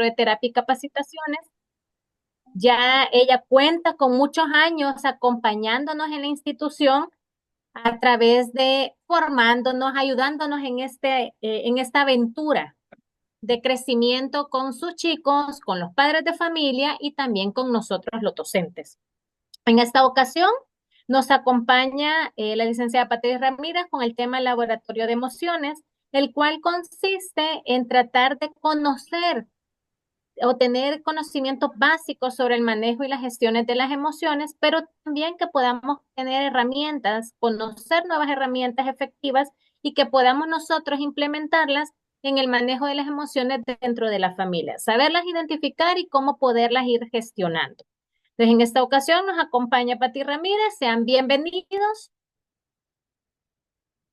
Centro de Terapia y Capacitaciones. Ya ella cuenta con muchos años acompañándonos en la institución a través de formándonos, ayudándonos en esta aventura de crecimiento con sus chicos, con los padres de familia y también con nosotros los docentes. En esta ocasión nos acompaña la licenciada Patricia Ramírez con el tema Laboratorio de Emociones, el cual consiste en tratar de conocer o tener conocimientos básicos sobre el manejo y las gestiones de las emociones, pero también que podamos tener herramientas, conocer nuevas herramientas efectivas y que podamos nosotros implementarlas en el manejo de las emociones dentro de la familia, saberlas identificar y cómo poderlas ir gestionando. Entonces, en esta ocasión nos acompaña Pati Ramírez, sean bienvenidos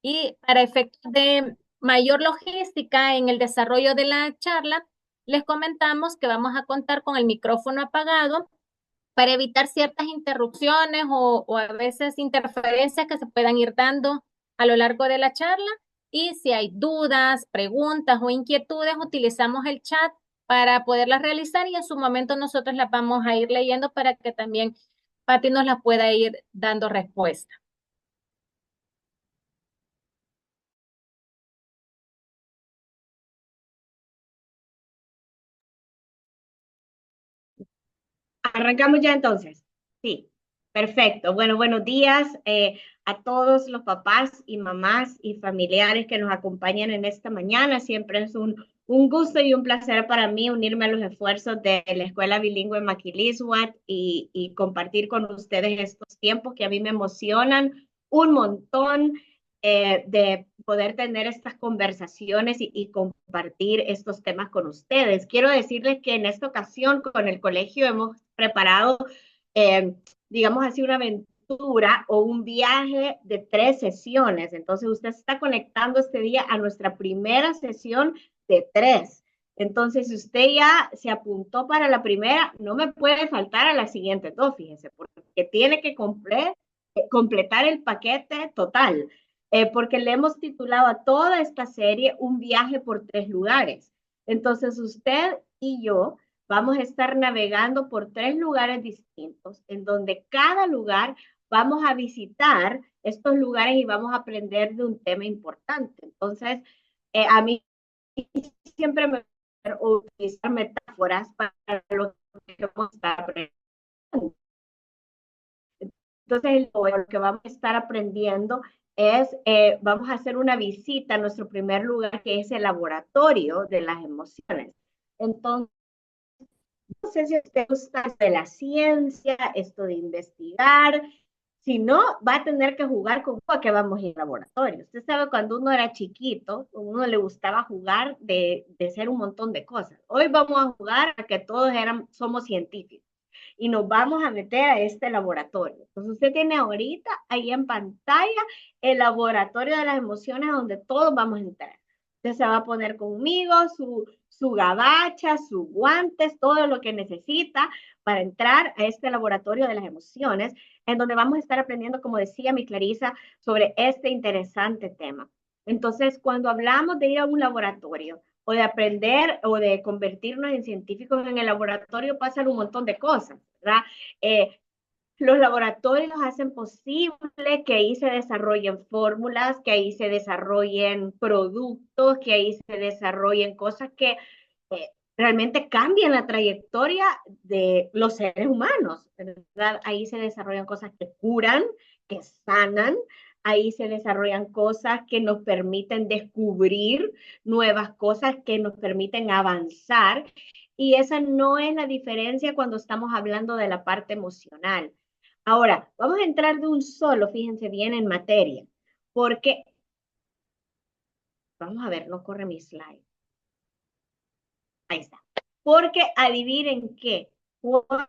y para efectos de mayor logística en el desarrollo de la charla, les comentamos que vamos a contar con el micrófono apagado para evitar ciertas interrupciones o a veces interferencias que se puedan ir dando a lo largo de la charla. Y si hay dudas, preguntas o inquietudes, utilizamos el chat para poderlas realizar y en su momento nosotros las vamos a ir leyendo para que también Pati nos las pueda ir dando respuesta. Arrancamos ya entonces. Sí, perfecto. Bueno, buenos días a todos los papás y mamás y familiares que nos acompañan en esta mañana. Siempre es un gusto y un placer para mí unirme a los esfuerzos de la Escuela Bilingüe Maquiliswat y compartir con ustedes estos tiempos que a mí me emocionan un montón de poder tener estas conversaciones y compartir estos temas con ustedes. Quiero decirles que en esta ocasión con el colegio hemos preparado, eh, digamos así, una aventura o un viaje de 3 sesiones. Entonces usted está conectando este día a nuestra primera sesión de 3. Entonces, si usted ya se apuntó para la primera, no me puede faltar a las siguientes dos, fíjese, porque tiene que completar el paquete total, porque le hemos titulado a toda esta serie Un viaje por 3 lugares. Entonces, usted y yo vamos a estar navegando por 3 lugares distintos, en donde cada lugar vamos a visitar estos lugares y vamos a aprender de un tema importante. Entonces, a mí siempre me gusta utilizar metáforas para lo que vamos a estar aprendiendo. Entonces, lo que vamos a estar aprendiendo es, vamos a hacer una visita a nuestro primer lugar, que es el laboratorio de las emociones. Entonces, no sé si a usted gusta de la ciencia, esto de investigar. Si no, va a tener que jugar con a que vamos a ir al laboratorio. Usted sabe, cuando uno era chiquito, a uno le gustaba jugar de hacer un montón de cosas. Hoy vamos a jugar a que todos somos científicos y nos vamos a meter a este laboratorio. Entonces usted tiene ahorita ahí en pantalla el laboratorio de las emociones donde todos vamos a entrar. Usted se va a poner conmigo su gabacha, sus guantes, todo lo que necesita para entrar a este laboratorio de las emociones, en donde vamos a estar aprendiendo, como decía mi Clarisa, sobre este interesante tema. Entonces, cuando hablamos de ir a un laboratorio, o de aprender o de convertirnos en científicos en el laboratorio, pasan un montón de cosas, ¿verdad? Eh, los laboratorios hacen posible que ahí se desarrollen fórmulas, que ahí se desarrollen productos, que ahí se desarrollen cosas que realmente cambian la trayectoria de los seres humanos, ¿verdad? Ahí se desarrollan cosas que curan, que sanan, ahí se desarrollan cosas que nos permiten descubrir nuevas cosas, que nos permiten avanzar. Y esa no es la diferencia cuando estamos hablando de la parte emocional. Ahora, vamos a entrar de un solo, fíjense bien, en materia, porque, vamos a ver, no corre mi slide. Ahí está. Porque adivinen qué, ¿cuál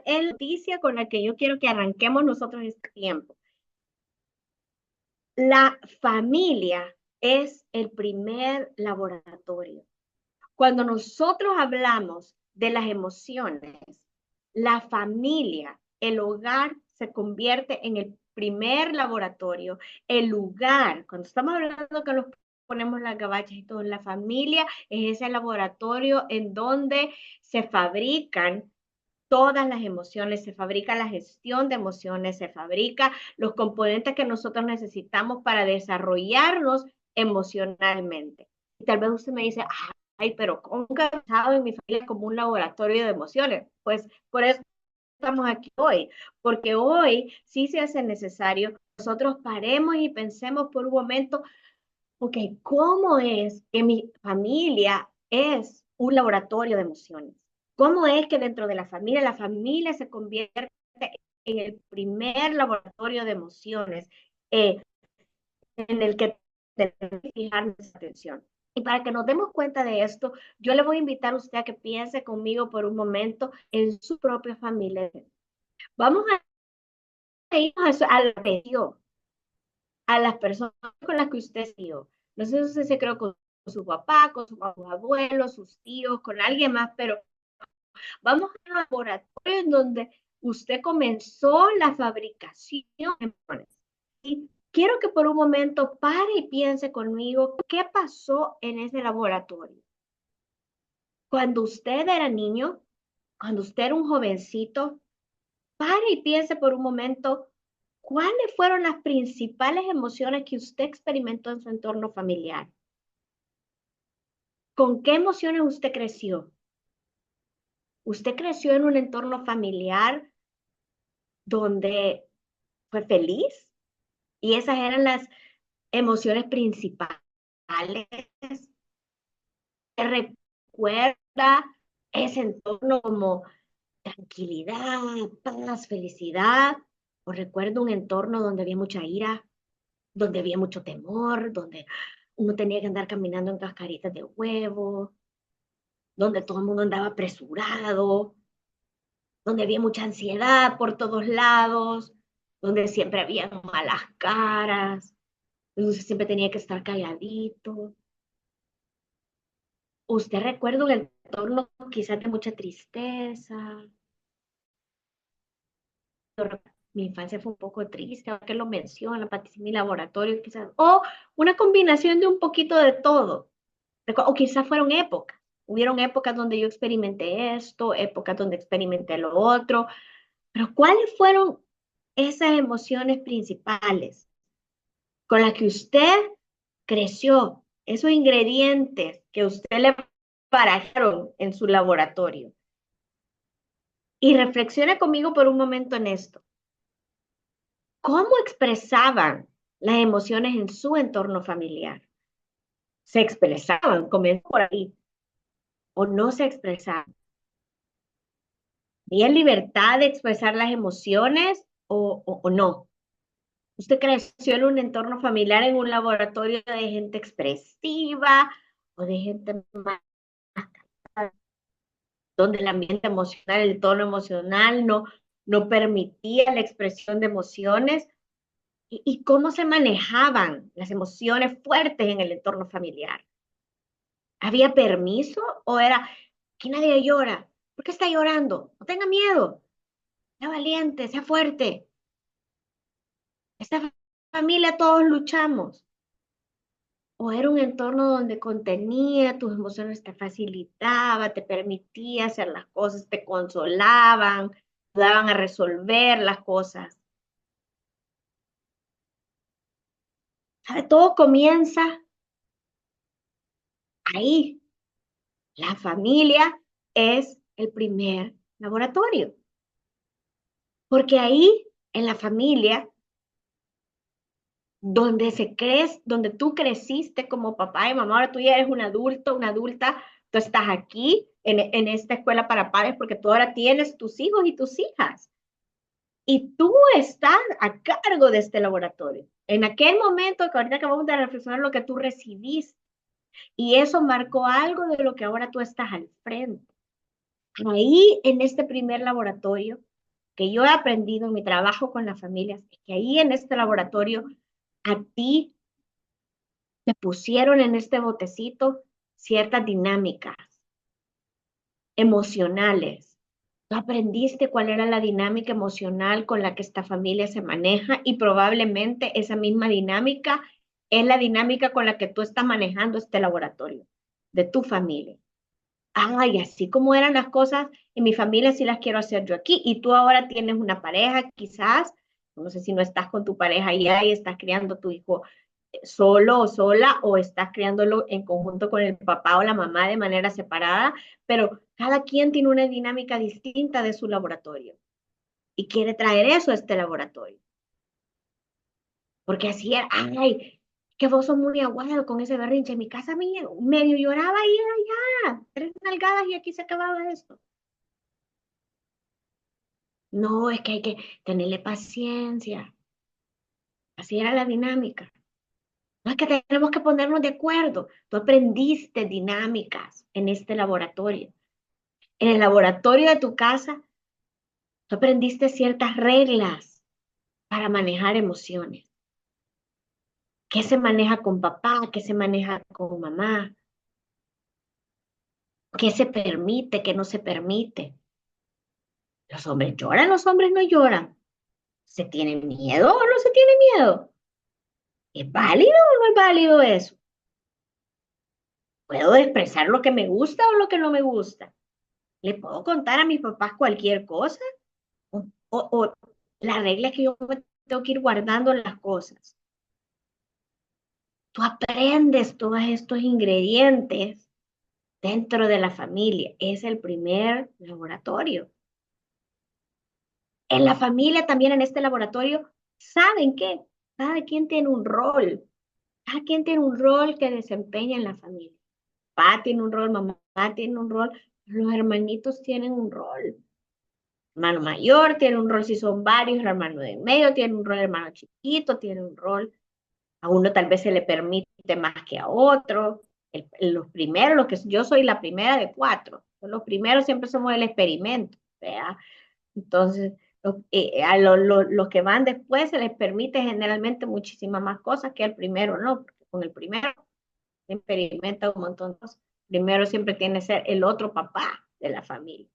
es la noticia con la que yo quiero que arranquemos nosotros este tiempo? La familia es el primer laboratorio. Cuando nosotros hablamos de las emociones, la familia, el hogar, se convierte en el primer laboratorio, el lugar. Cuando estamos hablando que los ponemos las gabachas y todo en la familia, es ese laboratorio en donde se fabrican todas las emociones, se fabrica la gestión de emociones, se fabrica los componentes que nosotros necesitamos para desarrollarnos emocionalmente. Y tal vez usted me dice, ay, pero ¿cómo he pensado en mi familia como un laboratorio de emociones? Pues por eso estamos aquí hoy, porque hoy sí se hace necesario que nosotros paremos y pensemos por un momento, ok, ¿cómo es que mi familia es un laboratorio de emociones? ¿Cómo es que dentro de la familia se convierte en el primer laboratorio de emociones en el que tenemos que fijar nuestra atención? Y para que nos demos cuenta de esto, yo le voy a invitar a usted a que piense conmigo por un momento en su propia familia. Vamos a ir a la región, a las personas con las que usted se crió. No sé si usted se creó con su papá, con sus abuelos, sus tíos, con alguien más, pero vamos a un laboratorio en donde usted comenzó la fabricación de memorias. Y quiero que por un momento pare y piense conmigo qué pasó en ese laboratorio. Cuando usted era niño, cuando usted era un jovencito, pare y piense por un momento cuáles fueron las principales emociones que usted experimentó en su entorno familiar. ¿Con qué emociones usted creció? ¿Usted creció en un entorno familiar donde fue feliz? Y esas eran las emociones principales. ¿Se recuerda ese entorno como tranquilidad, paz, felicidad? ¿O recuerda un entorno donde había mucha ira, donde había mucho temor, donde uno tenía que andar caminando en cascaritas de huevo, donde todo el mundo andaba apresurado, donde había mucha ansiedad por todos lados, donde siempre había malas caras, donde usted siempre tenía que estar calladito? ¿Usted recuerda un entorno quizás de mucha tristeza? Mi infancia fue un poco triste, ahora que lo menciona, participé en mi laboratorio quizás, o una combinación de un poquito de todo, o quizás fueron épocas. Hubieron épocas donde yo experimenté esto, épocas donde experimenté lo otro, pero ¿cuáles fueron esas emociones principales con las que usted creció? Esos ingredientes que usted le pararon en su laboratorio. Y reflexione conmigo por un momento en esto. ¿Cómo expresaban las emociones en su entorno familiar? ¿Se expresaban? Comenzó por ahí. ¿O no se expresaban? ¿Había libertad de expresar las emociones o no? ¿Usted creció en un entorno familiar, en un laboratorio de gente expresiva o de gente más, donde el ambiente emocional, el tono emocional no permitía la expresión de emociones? ¿Y cómo se manejaban las emociones fuertes en el entorno familiar? ¿Había permiso o era que nadie llora? ¿Por qué está llorando? No tenga miedo, sea valiente, sea fuerte. Esta familia todos luchamos. ¿O era un entorno donde contenía tus emociones, te facilitaba, te permitía hacer las cosas, te consolaban, te daban a resolver las cosas? ¿Sabe? Todo comienza ahí. La familia es el primer laboratorio, porque ahí en la familia donde tú creciste como papá y mamá, ahora tú ya eres un adulto, una adulta, tú estás aquí en esta escuela para padres porque tú ahora tienes tus hijos y tus hijas. Y tú estás a cargo de este laboratorio. En aquel momento, que ahorita acabamos de reflexionar lo que tú recibiste, y eso marcó algo de lo que ahora tú estás al frente. Ahí en este primer laboratorio que yo he aprendido en mi trabajo con las familias, es que ahí en este laboratorio a ti te pusieron en este botecito ciertas dinámicas emocionales. Tú aprendiste cuál era la dinámica emocional con la que esta familia se maneja y probablemente esa misma dinámica es la dinámica con la que tú estás manejando este laboratorio de tu familia. Ay, así como eran las cosas en mi familia, sí las quiero hacer yo aquí. Y tú ahora tienes una pareja, quizás, no sé si no estás con tu pareja ya y estás criando a tu hijo solo o sola, o estás criándolo en conjunto con el papá o la mamá de manera separada, pero cada quien tiene una dinámica distinta de su laboratorio y quiere traer eso a este laboratorio. Porque así era, ay, que vos sos muy aguado con ese berrinche. En mi casa medio lloraba y era ya, 3 nalgadas y aquí se acababa esto. No, es que hay que tenerle paciencia. Así era la dinámica. No es que tenemos que ponernos de acuerdo. Tú aprendiste dinámicas en este laboratorio. En el laboratorio de tu casa, tú aprendiste ciertas reglas para manejar emociones. ¿Qué se maneja con papá? ¿Qué se maneja con mamá? ¿Qué se permite? ¿Qué no se permite? Los hombres lloran, los hombres no lloran. ¿Se tiene miedo o no se tiene miedo? ¿Es válido o no es válido eso? ¿Puedo expresar lo que me gusta o lo que no me gusta? ¿Le puedo contar a mis papás cualquier cosa? O la regla es que yo me tengo que ir guardando las cosas. Tú aprendes todos estos ingredientes dentro de la familia. Es el primer laboratorio. En la familia también, en este laboratorio, ¿saben qué? Cada quien tiene un rol. Cada quien tiene un rol que desempeña en la familia. Papá tiene un rol, mamá tiene un rol, los hermanitos tienen un rol. Hermano mayor tiene un rol si son varios, el hermano de en medio tiene un rol, el hermano chiquito tiene un rol. A uno tal vez se le permite más que a otro. Los primeros, los que yo soy la primera de 4. Los primeros siempre somos el experimento, ¿verdad? Entonces, los que van después se les permite generalmente muchísimas más cosas que al primero, ¿no? Porque con el primero se experimenta un montón de cosas. Primero siempre tiene que ser el otro papá de la familia,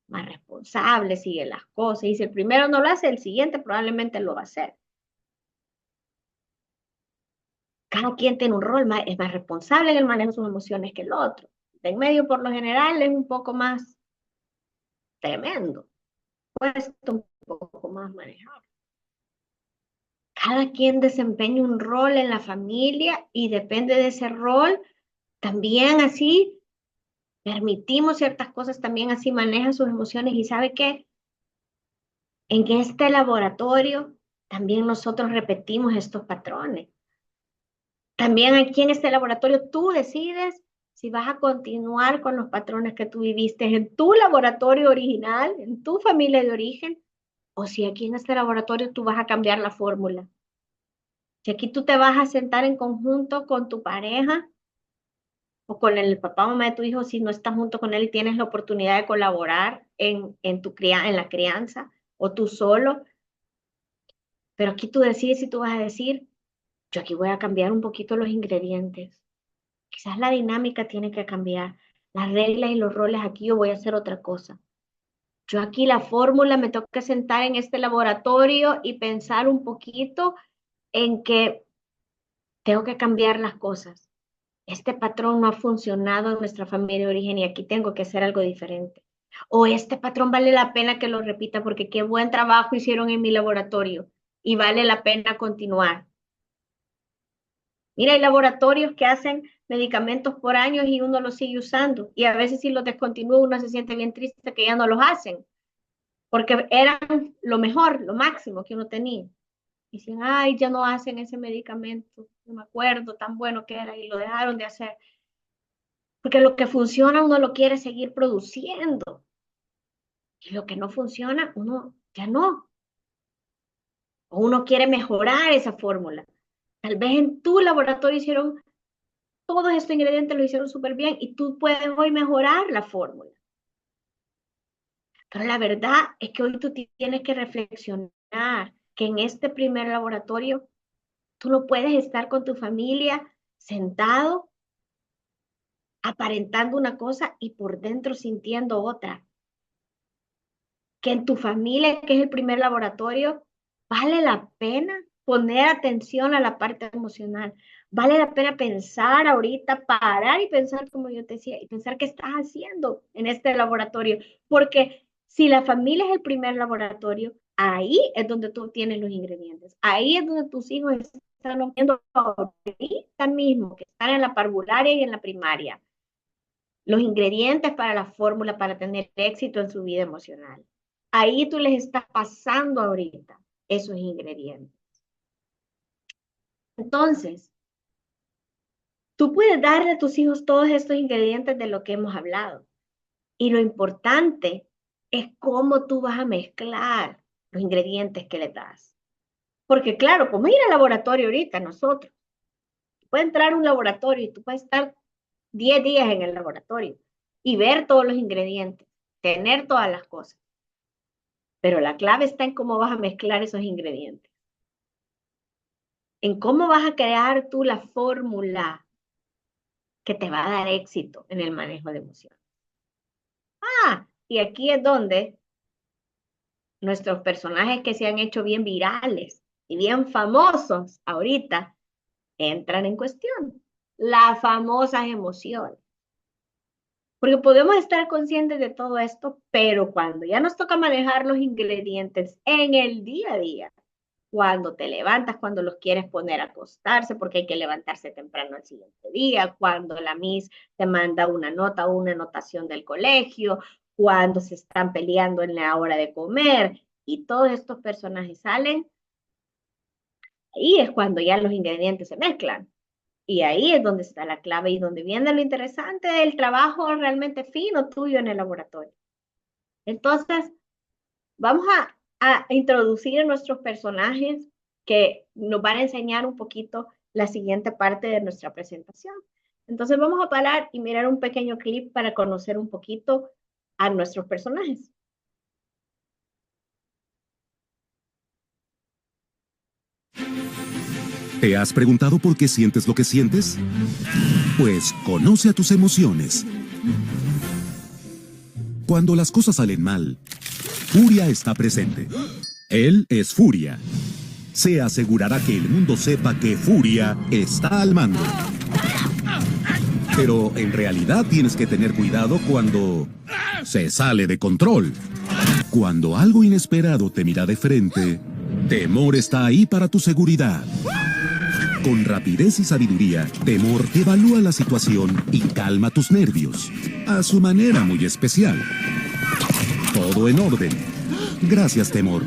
más responsable, sigue las cosas. Y si el primero no lo hace, el siguiente probablemente lo va a hacer. Cada quien tiene un rol, es más responsable en el manejo de sus emociones que el otro. De en medio, por lo general, es un poco más tremendo, cuesta un poco más manejar. Cada quien desempeña un rol en la familia y depende de ese rol, también así permitimos ciertas cosas, también así maneja sus emociones. Y ¿sabe qué? En este laboratorio también nosotros repetimos estos patrones. También aquí en este laboratorio tú decides si vas a continuar con los patrones que tú viviste en tu laboratorio original, en tu familia de origen, o si aquí en este laboratorio tú vas a cambiar la fórmula. Si aquí tú te vas a sentar en conjunto con tu pareja o con el papá o mamá de tu hijo, si no estás junto con él y tienes la oportunidad de colaborar en la crianza, o tú solo, pero aquí tú decides si tú vas a decir, yo aquí voy a cambiar un poquito los ingredientes. Quizás la dinámica tiene que cambiar. Las reglas y los roles aquí yo voy a hacer otra cosa. Yo aquí la fórmula me tengo que sentar en este laboratorio y pensar un poquito en que tengo que cambiar las cosas. Este patrón no ha funcionado en nuestra familia de origen y aquí tengo que hacer algo diferente. O este patrón vale la pena que lo repita porque qué buen trabajo hicieron en mi laboratorio y vale la pena continuar. Mira, hay laboratorios que hacen medicamentos por años y uno los sigue usando. Y a veces si los descontinúa uno se siente bien triste que ya no los hacen, porque eran lo mejor, lo máximo que uno tenía. Y dicen, ay, ya no hacen ese medicamento, no me acuerdo tan bueno que era y lo dejaron de hacer. Porque lo que funciona uno lo quiere seguir produciendo. Y lo que no funciona, uno ya no. O uno quiere mejorar esa fórmula. Tal vez en tu laboratorio hicieron todos estos ingredientes, lo hicieron súper bien y tú puedes hoy mejorar la fórmula. Pero la verdad es que hoy tú tienes que reflexionar que en este primer laboratorio tú no puedes estar con tu familia sentado aparentando una cosa y por dentro sintiendo otra. Que en tu familia, que es el primer laboratorio, vale la pena poner atención a la parte emocional. Vale la pena pensar ahorita, parar y pensar, como yo te decía, y pensar qué estás haciendo en este laboratorio. Porque si la familia es el primer laboratorio, ahí es donde tú tienes los ingredientes. Ahí es donde tus hijos están viendo ahorita mismo, que están en la parvularia y en la primaria. Los ingredientes para la fórmula para tener éxito en su vida emocional. Ahí tú les estás pasando ahorita esos ingredientes. Entonces, tú puedes darle a tus hijos todos estos ingredientes de lo que hemos hablado. Y lo importante es cómo tú vas a mezclar los ingredientes que le das. Porque claro, como ir al laboratorio ahorita nosotros, puede entrar a un laboratorio y tú puedes estar 10 días en el laboratorio y ver todos los ingredientes, tener todas las cosas. Pero la clave está en cómo vas a mezclar esos ingredientes. En cómo vas a crear tú la fórmula que te va a dar éxito en el manejo de emociones. Y aquí es donde nuestros personajes que se han hecho bien virales y bien famosos ahorita entran en cuestión. Las famosas emociones. Porque podemos estar conscientes de todo esto, pero cuando ya nos toca manejar los ingredientes en el día a día, cuando te levantas, cuando los quieres poner a acostarse, porque hay que levantarse temprano al siguiente día, cuando la Miss te manda una nota o una anotación del colegio, cuando se están peleando en la hora de comer, y todos estos personajes salen, ahí es cuando ya los ingredientes se mezclan. Y ahí es donde está la clave y donde viene lo interesante del trabajo realmente fino tuyo en el laboratorio. Entonces, vamos a introducir a nuestros personajes que nos van a enseñar un poquito la siguiente parte de nuestra presentación. Entonces, vamos a parar y mirar un pequeño clip para conocer un poquito a nuestros personajes. ¿Te has preguntado por qué sientes lo que sientes? Pues conoce a tus emociones. Cuando las cosas salen mal, Furia está presente. Él es Furia. Se asegurará que el mundo sepa que Furia está al mando. Pero en realidad tienes que tener cuidado cuando se sale de control. Cuando algo inesperado te mira de frente, Temor está ahí para tu seguridad. Con rapidez y sabiduría, Temor evalúa la situación y calma tus nervios, a su manera muy especial. Todo en orden. Gracias, Temor.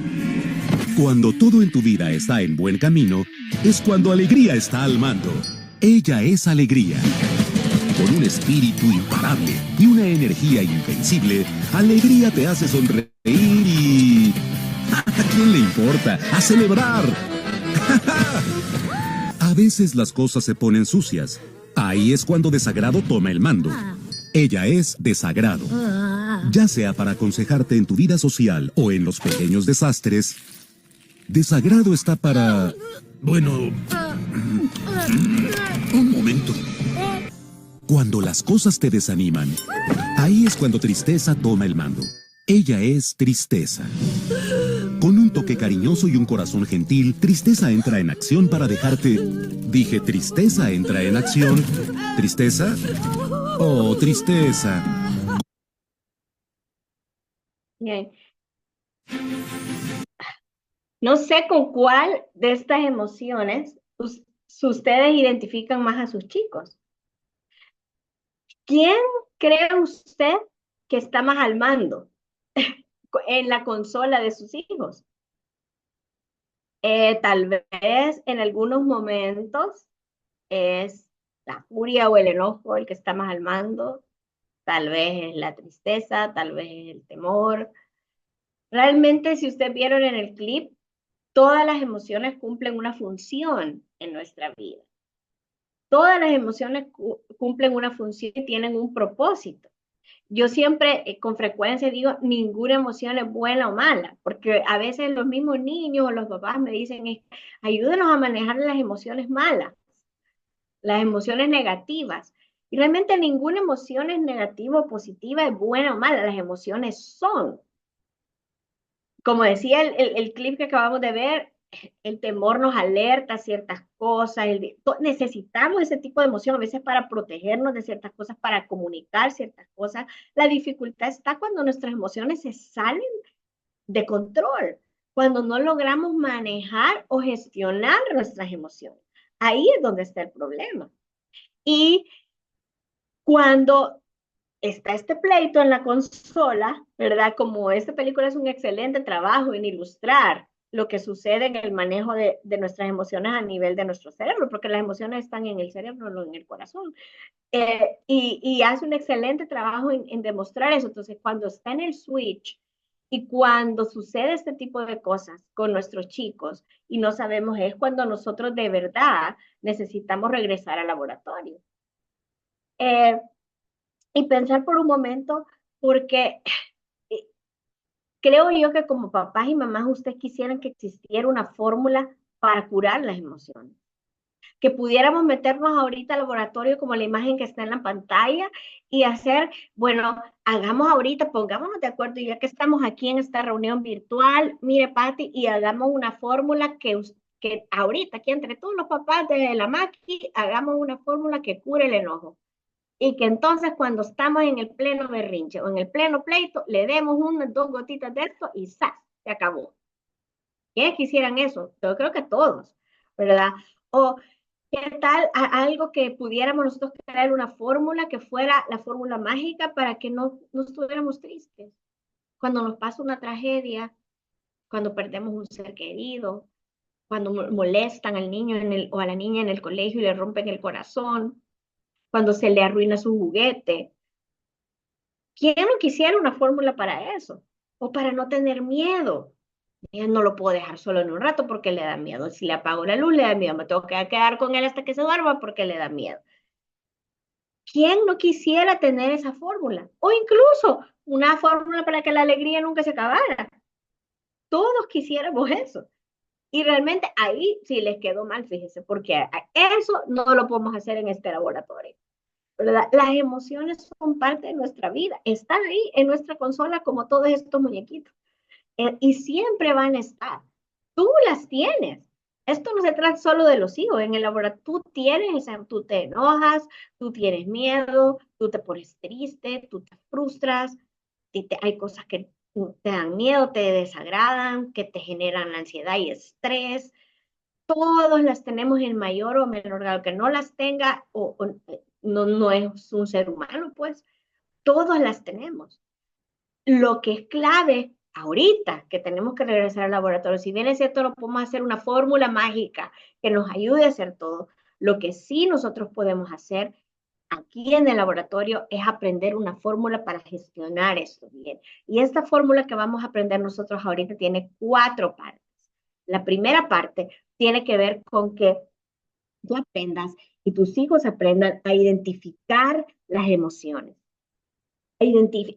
Cuando todo en tu vida está en buen camino, es cuando Alegría está al mando. Ella es Alegría. Con un espíritu imparable y una energía invencible, Alegría te hace sonreír y... ¿A quién le importa? ¡A celebrar! A veces las cosas se ponen sucias. Ahí es cuando Desagrado toma el mando. Ella es Desagrado. Ya sea para aconsejarte en tu vida social o en los pequeños desastres, Desagrado está para... Bueno... Un momento. Cuando las cosas te desaniman, ahí es cuando Tristeza toma el mando. Ella es Tristeza. Con un toque cariñoso y un corazón gentil, Tristeza entra en acción para dejarte... Dije, Tristeza entra en acción. ¿Tristeza? Oh, Tristeza. Bien. No sé con cuál de estas emociones ustedes identifican más a sus chicos. ¿Quién cree usted que está más al mando en la consola de sus hijos? Tal vez en algunos momentos es la furia o el enojo el que está más al mando, tal vez es la tristeza, tal vez es el temor. Realmente, si ustedes vieron en el clip, todas las emociones cumplen una función en nuestra vida. Todas las emociones cumplen una función y tienen un propósito. Yo siempre, con frecuencia digo, ninguna emoción es buena o mala, porque a veces los mismos niños o los papás me dicen, ayúdenos a manejar las emociones malas, las emociones negativas. Y realmente ninguna emoción es negativa o positiva, es buena o mala, las emociones son. Como decía el clip que acabamos de ver, el temor nos alerta a ciertas cosas, necesitamos ese tipo de emoción a veces para protegernos de ciertas cosas, para comunicar ciertas cosas. La dificultad está cuando nuestras emociones se salen de control, cuando no logramos manejar o gestionar nuestras emociones. Ahí es donde está el problema. Y cuando está este pleito en la consola, ¿verdad? Como esta película es un excelente trabajo en ilustrar lo que sucede en el manejo de nuestras emociones a nivel de nuestro cerebro, porque las emociones están en el cerebro, no en el corazón. Y hace un excelente trabajo en demostrar eso. Entonces, cuando está en el switch y cuando sucede este tipo de cosas con nuestros chicos y no sabemos, es cuando nosotros de verdad necesitamos regresar al laboratorio. Y pensar por un momento, porque creo yo que como papás y mamás ustedes quisieran que existiera una fórmula para curar las emociones. Que pudiéramos meternos ahorita al laboratorio como la imagen que está en la pantalla y hacer, bueno, hagamos ahorita, pongámonos de acuerdo, ya que estamos aquí en esta reunión virtual, mire, Patti, y hagamos una fórmula que ahorita, aquí entre todos los papás de la Maki, hagamos una fórmula que cure el enojo. Y que entonces cuando estamos en el pleno berrinche o en el pleno pleito, le demos unas 2 gotitas de esto y ¡zas! Se acabó. ¿Quiénes quisieran eso? Yo creo que todos, ¿verdad? O ¿qué tal algo que pudiéramos nosotros crear una fórmula que fuera la fórmula mágica para que no estuviéramos tristes? Cuando nos pasa una tragedia, cuando perdemos un ser querido, cuando molestan al niño o a la niña en el colegio y le rompen el corazón, cuando se le arruina su juguete. ¿Quién no quisiera una fórmula para eso? O para no tener miedo. Yo no lo puedo dejar solo en un rato porque le da miedo. Si le apago la luz, le da miedo. Me tengo que quedar con él hasta que se duerma porque le da miedo. ¿Quién no quisiera tener esa fórmula? O incluso una fórmula para que la alegría nunca se acabara. Todos quisiéramos eso. Y realmente ahí sí les quedó mal, fíjese, porque eso no lo podemos hacer en este laboratorio. ¿Verdad? Las emociones son parte de nuestra vida, están ahí en nuestra consola como todos estos muñequitos y siempre van a estar. Tú las tienes. Esto no se trata solo de los hijos. En el laboratorio tú tienes, tú te enojas, tú tienes miedo, tú te pones triste, tú te frustras, hay cosas que te dan miedo, te desagradan, que te generan ansiedad y estrés. Todos las tenemos en mayor o menor grado. Que no las tenga no es un ser humano, pues todos las tenemos. Lo que es clave ahorita, que tenemos que regresar al laboratorio, si bien es cierto, no podemos hacer una fórmula mágica que nos ayude a hacer todo, lo que sí nosotros podemos hacer aquí en el laboratorio es aprender una fórmula para gestionar esto bien. Y esta fórmula que vamos a aprender nosotros ahorita tiene 4 partes. La primera parte tiene que ver con que tú aprendas y tus hijos aprendan a identificar las emociones.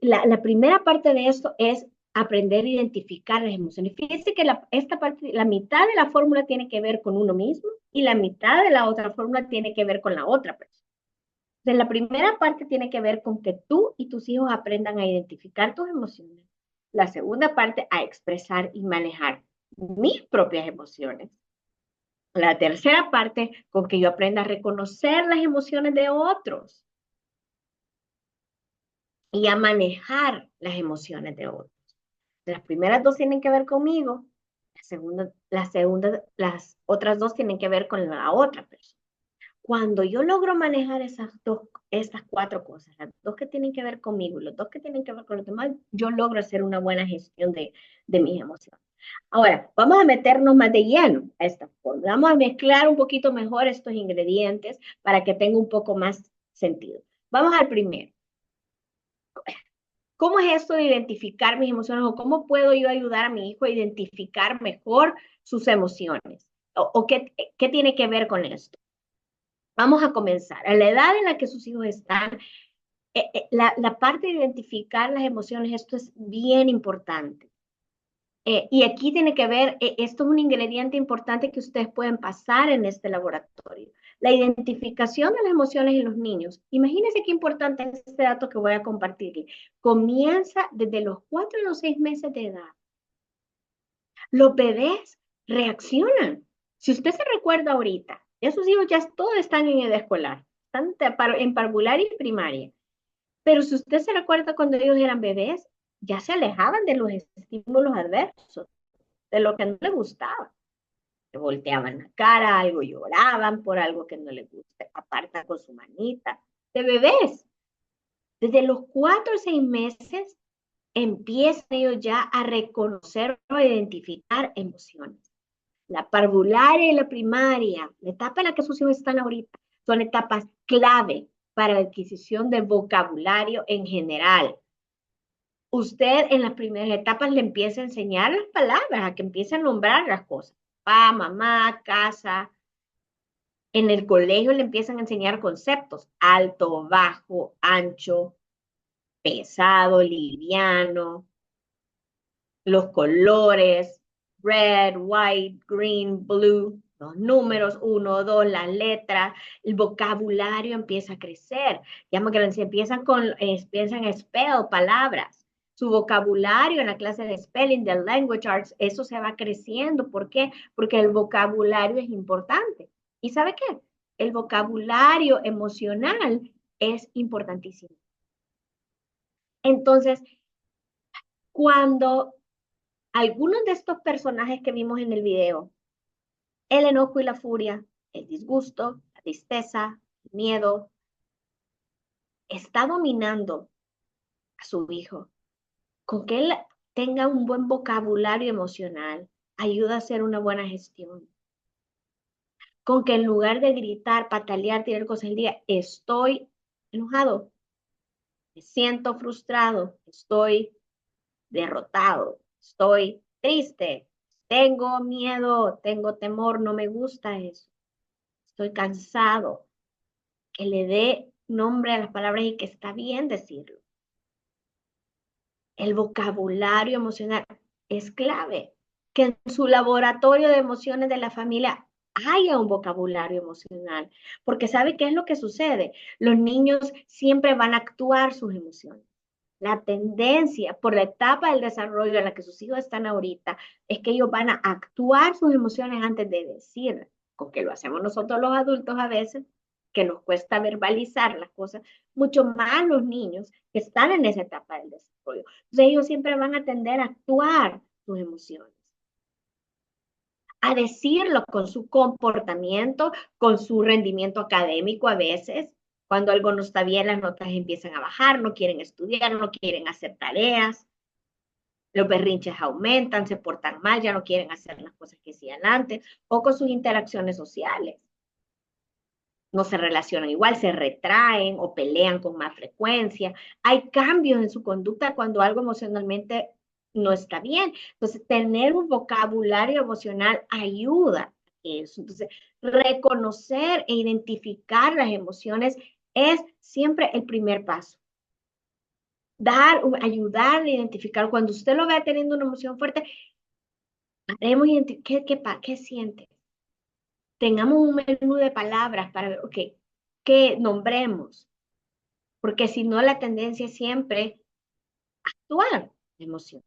La primera parte de esto es aprender a identificar las emociones. Fíjense que esta parte, la mitad de la fórmula tiene que ver con uno mismo y la mitad de la otra fórmula tiene que ver con la otra persona. Entonces, la primera parte tiene que ver con que tú y tus hijos aprendan a identificar tus emociones. La segunda parte, a expresar y manejar mis propias emociones. La tercera parte, con que yo aprenda a reconocer las emociones de otros y a manejar las emociones de otros. Las primeras 2 tienen que ver conmigo, las otras 2 tienen que ver con la otra persona. Cuando yo logro manejar estas 4 cosas, las 2 que tienen que ver conmigo y los 2 que tienen que ver con los demás, yo logro hacer una buena gestión de mis emociones. Ahora, vamos a meternos más de lleno a esta forma. Vamos a mezclar un poquito mejor estos ingredientes para que tenga un poco más sentido. Vamos al primero. ¿Cómo es esto de identificar mis emociones o cómo puedo yo ayudar a mi hijo a identificar mejor sus emociones? ¿O qué tiene que ver con esto? Vamos a comenzar. A la edad en la que sus hijos están, la parte de identificar las emociones, esto es bien importante. Y aquí tiene que ver, esto es un ingrediente importante que ustedes pueden pasar en este laboratorio. La identificación de las emociones en los niños. Imagínense qué importante es este dato que voy a compartirles. Comienza desde los 4 a los 6 meses de edad. Los bebés reaccionan. Si usted se recuerda ahorita, esos hijos ya todos están en edad escolar, están en parvularia y primaria. Pero si usted se recuerda cuando ellos eran bebés, ya se alejaban de los estímulos adversos, de lo que no les gustaba. Le volteaban la cara, algo lloraban por algo que no les gusta, apartan con su manita. De bebés, desde los 4 o 6 meses, empiezan ellos ya a reconocer o identificar emociones. La parvularia y la primaria, la etapa en la que sus hijos están ahorita, son etapas clave para la adquisición del vocabulario en general. Usted en las primeras etapas le empieza a enseñar las palabras, a que empiece a nombrar las cosas. Papá, mamá, casa. En el colegio le empiezan a enseñar conceptos: alto, bajo, ancho, pesado, liviano, los colores, red, white, green, blue, los números, 1, 2, las letras, el vocabulario empieza a crecer. Llama que empiezan a spell palabras. Su vocabulario en la clase de spelling, de language arts, eso se va creciendo. ¿Por qué? Porque el vocabulario es importante. ¿Y sabe qué? El vocabulario emocional es importantísimo. Entonces, cuando algunos de estos personajes que vimos en el video, el enojo y la furia, el disgusto, la tristeza, el miedo, está dominando a su hijo, con que él tenga un buen vocabulario emocional, ayuda a hacer una buena gestión. Con que en lugar de gritar, patalear, tirar cosas, él diga: estoy enojado, me siento frustrado, estoy derrotado, estoy triste, tengo miedo, tengo temor, no me gusta eso, estoy cansado. Que le dé nombre a las palabras y que está bien decirlo. El vocabulario emocional es clave. Que en su laboratorio de emociones de la familia haya un vocabulario emocional, porque ¿sabe qué es lo que sucede? Los niños siempre van a actuar sus emociones. La tendencia por la etapa del desarrollo en la que sus hijos están ahorita es que ellos van a actuar sus emociones antes de decir, con que lo hacemos nosotros los adultos a veces, que nos cuesta verbalizar las cosas, mucho más los niños que están en esa etapa del desarrollo. Entonces ellos siempre van a tender a actuar sus emociones, a decirlo con su comportamiento, con su rendimiento académico a veces. Cuando algo no está bien, las notas empiezan a bajar, no quieren estudiar, no quieren hacer tareas, los berrinches aumentan, se portan mal, ya no quieren hacer las cosas que hacían antes, o con sus interacciones sociales. No se relacionan igual, se retraen o pelean con más frecuencia. Hay cambios en su conducta cuando algo emocionalmente no está bien. Entonces, tener un vocabulario emocional ayuda a eso. Entonces, reconocer e identificar las emociones es siempre el primer paso. Ayudar a identificar. Cuando usted lo vea teniendo una emoción fuerte, ¿qué siente? Tengamos un menú de palabras para ver, ok, que nombremos, porque si no la tendencia es siempre actuar la emoción.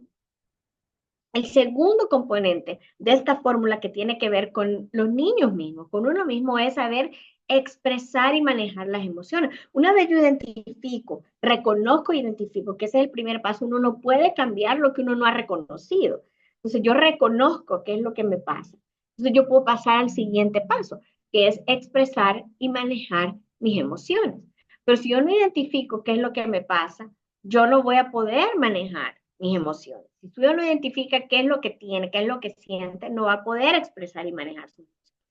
El segundo componente de esta fórmula que tiene que ver con los niños mismos, con uno mismo, es saber expresar y manejar las emociones. Una vez yo identifico, reconozco e identifico, que ese es el primer paso, uno no puede cambiar lo que uno no ha reconocido. Entonces yo reconozco qué es lo que me pasa. Entonces yo puedo pasar al siguiente paso, que es expresar y manejar mis emociones. Pero si yo no identifico qué es lo que me pasa, yo no voy a poder manejar mis emociones. Si tú no identifica qué es lo que tiene, qué es lo que siente, no va a poder expresar y manejar sus emociones.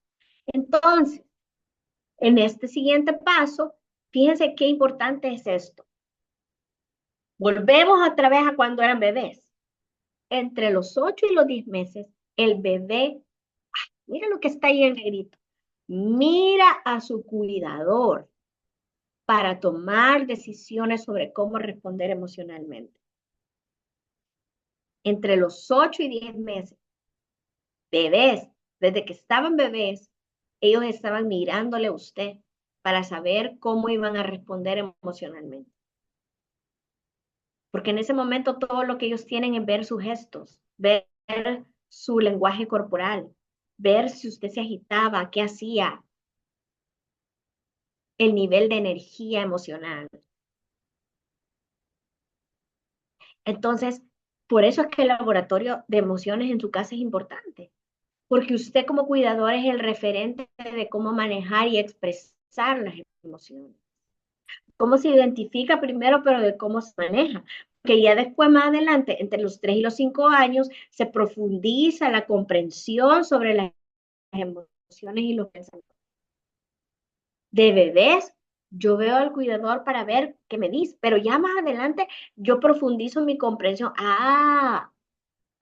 Entonces, en este siguiente paso, fíjense qué importante es esto. Volvemos otra vez a cuando eran bebés. Entre los 8 y los 10 meses, el bebé, mira lo que está ahí en negrito, mira a su cuidador para tomar decisiones sobre cómo responder emocionalmente. Entre los 8 y 10 meses, bebés, desde que estaban bebés, ellos estaban mirándole a usted para saber cómo iban a responder emocionalmente. Porque en ese momento todo lo que ellos tienen es ver sus gestos, ver su lenguaje corporal, ver si usted se agitaba, qué hacía, el nivel de energía emocional. Entonces, por eso es que el laboratorio de emociones en su casa es importante, porque usted como cuidador es el referente de cómo manejar y expresar las emociones. Cómo se identifica primero, pero de cómo se maneja. Que ya después, más adelante, entre los 3 y los 5 años, se profundiza la comprensión sobre las emociones y los pensamientos. De bebés, yo veo al cuidador para ver qué me dice, pero ya más adelante yo profundizo mi comprensión. Ah,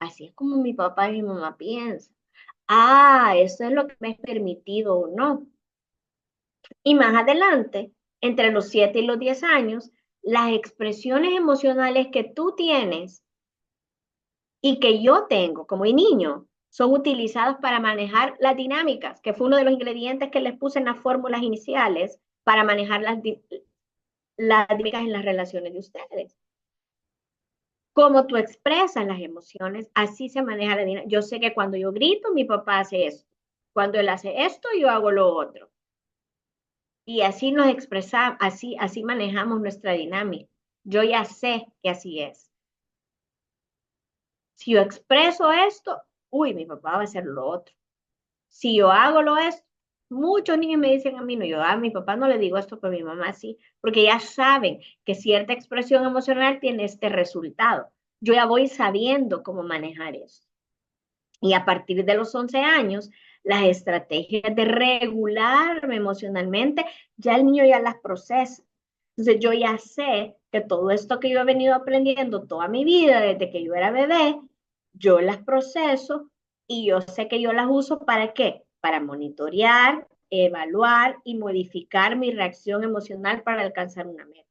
así es como mi papá y mi mamá piensan. Ah, eso es lo que me es permitido o no. Y más adelante, entre los 7 y los 10 años, las expresiones emocionales que tú tienes y que yo tengo como niño son utilizadas para manejar las dinámicas, que fue uno de los ingredientes que les puse en las fórmulas iniciales para manejar las dinámicas en las relaciones de ustedes. Como tú expresas las emociones, así se maneja la dinámica. Yo sé que cuando yo grito, mi papá hace esto. Cuando él hace esto, yo hago lo otro. Y así nos expresamos, así manejamos nuestra dinámica. Yo ya sé que así es. Si yo expreso esto, uy, mi papá va a hacer lo otro. Si yo hago lo esto, muchos niños me dicen a mí, no, yo a mi papá no le digo esto, pero a mi mamá sí, porque ya saben que cierta expresión emocional tiene este resultado. Yo ya voy sabiendo cómo manejar eso. Y a partir de los 11 años, las estrategias de regularme emocionalmente, ya el niño ya las procesa. Entonces yo ya sé que todo esto que yo he venido aprendiendo toda mi vida, desde que yo era bebé, yo las proceso y yo sé que yo las uso ¿para qué? Para monitorear, evaluar y modificar mi reacción emocional para alcanzar una meta.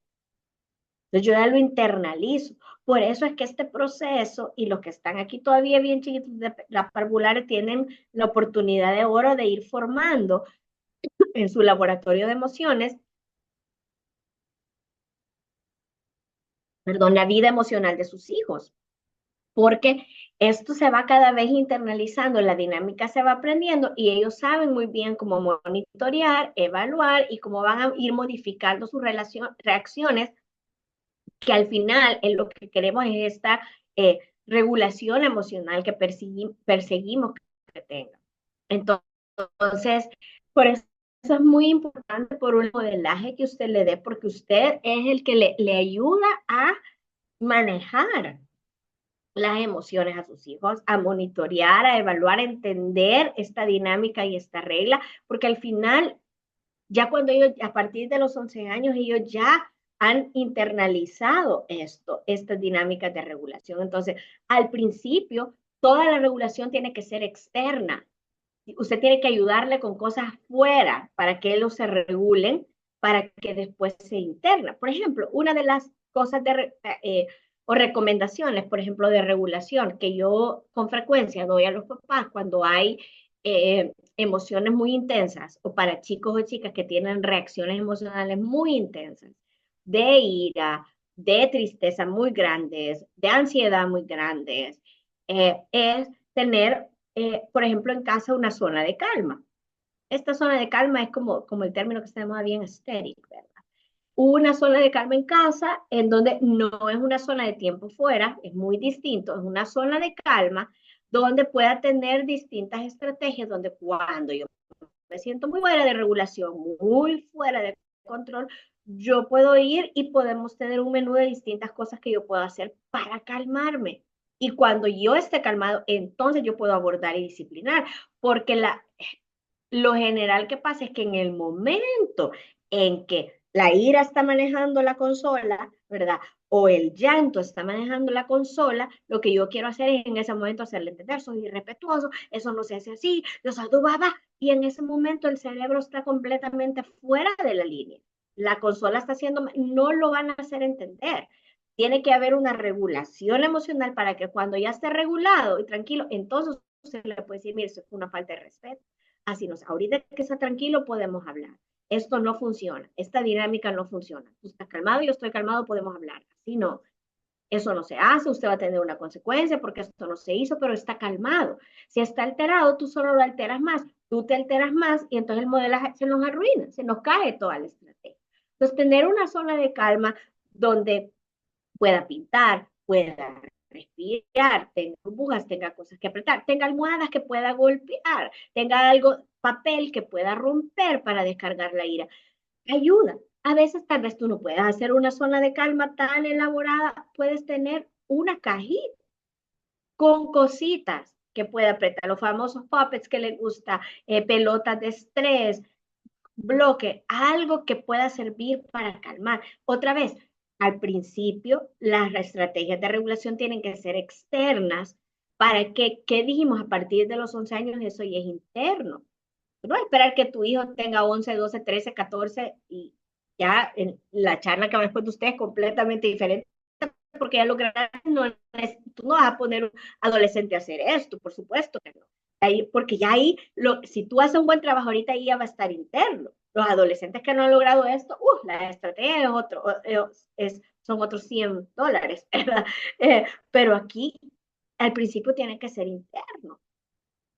Entonces yo ya lo internalizo. Por eso es que este proceso y los que están aquí todavía bien chiquitos de las parvulares tienen la oportunidad de oro de ir formando en su laboratorio de emociones, perdón, la vida emocional de sus hijos. Porque esto se va cada vez internalizando, la dinámica se va aprendiendo y ellos saben muy bien cómo monitorear, evaluar y cómo van a ir modificando sus reacciones, que al final en lo que queremos es esta regulación emocional que perseguimos que tenga. Entonces, por eso es muy importante por un modelaje que usted le dé, porque usted es el que le ayuda a manejar las emociones a sus hijos, a monitorear, a evaluar, a entender esta dinámica y esta regla, porque al final, ya cuando ellos, a partir de los 11 años, ellos ya han internalizado estas dinámicas de regulación. Entonces, al principio, toda la regulación tiene que ser externa. Usted tiene que ayudarle con cosas fuera para que ellos se regulen, para que después se interna. Por ejemplo, una de las cosas o recomendaciones, por ejemplo, de regulación que yo con frecuencia doy a los papás cuando hay emociones muy intensas o para chicos o chicas que tienen reacciones emocionales muy intensas, de ira, de tristeza muy grandes, de ansiedad muy grandes, es tener por ejemplo, en casa una zona de calma. Esta zona de calma es como el término que se llama bien estéril, ¿verdad? Una zona de calma en casa en donde no es una zona de tiempo fuera, es muy distinto, es una zona de calma donde pueda tener distintas estrategias, donde cuando yo me siento muy fuera de regulación, muy fuera de control, yo puedo ir y podemos tener un menú de distintas cosas que yo puedo hacer para calmarme. Y cuando yo esté calmado, entonces yo puedo abordar y disciplinar, porque lo general que pasa es que en el momento en que la ira está manejando la consola, ¿verdad? O el llanto está manejando la consola, lo que yo quiero hacer es en ese momento hacerle entender, soy irrespetuoso, eso no se hace así, yo soy y en ese momento el cerebro está completamente fuera de la línea. La consola está haciendo, no lo van a hacer entender. Tiene que haber una regulación emocional para que cuando ya esté regulado y tranquilo, entonces se le puede decir, mire, eso es una falta de respeto. Así nos, ahorita que está tranquilo podemos hablar. Esto no funciona, esta dinámica no funciona. Tú estás calmado, yo estoy calmado, podemos hablar. Así no. eso no se hace, usted va a tener una consecuencia porque esto no se hizo, pero está calmado. Si está alterado, tú solo lo alteras más, tú te alteras más y entonces el modelaje se nos arruina, se nos cae toda la estrategia. Entonces, tener una zona de calma donde pueda pintar, pueda respirar, tenga burbujas, tenga cosas que apretar, tenga almohadas que pueda golpear, tenga algo, papel que pueda romper para descargar la ira. Ayuda. A veces tal vez tú no puedas hacer una zona de calma tan elaborada, puedes tener una cajita con cositas que pueda apretar, los famosos puppets que le gusta, pelotas de estrés, bloque, algo que pueda servir para calmar. Otra vez, al principio, las estrategias de regulación tienen que ser externas para que, ¿qué dijimos? A partir de los 11 años eso ya es interno. No esperar que tu hijo tenga 11, 12, 13, 14 y ya en la charla que va después de usted es completamente diferente porque ya lo grandes no es, tú no vas a poner un adolescente a hacer esto, por supuesto que no. Ahí, porque ya ahí, si tú haces un buen trabajo ahorita, ahí ya va a estar interno. Los adolescentes que no han logrado esto, la estrategia es otro, son otros $100, ¿verdad? Pero aquí, al principio tiene que ser interno.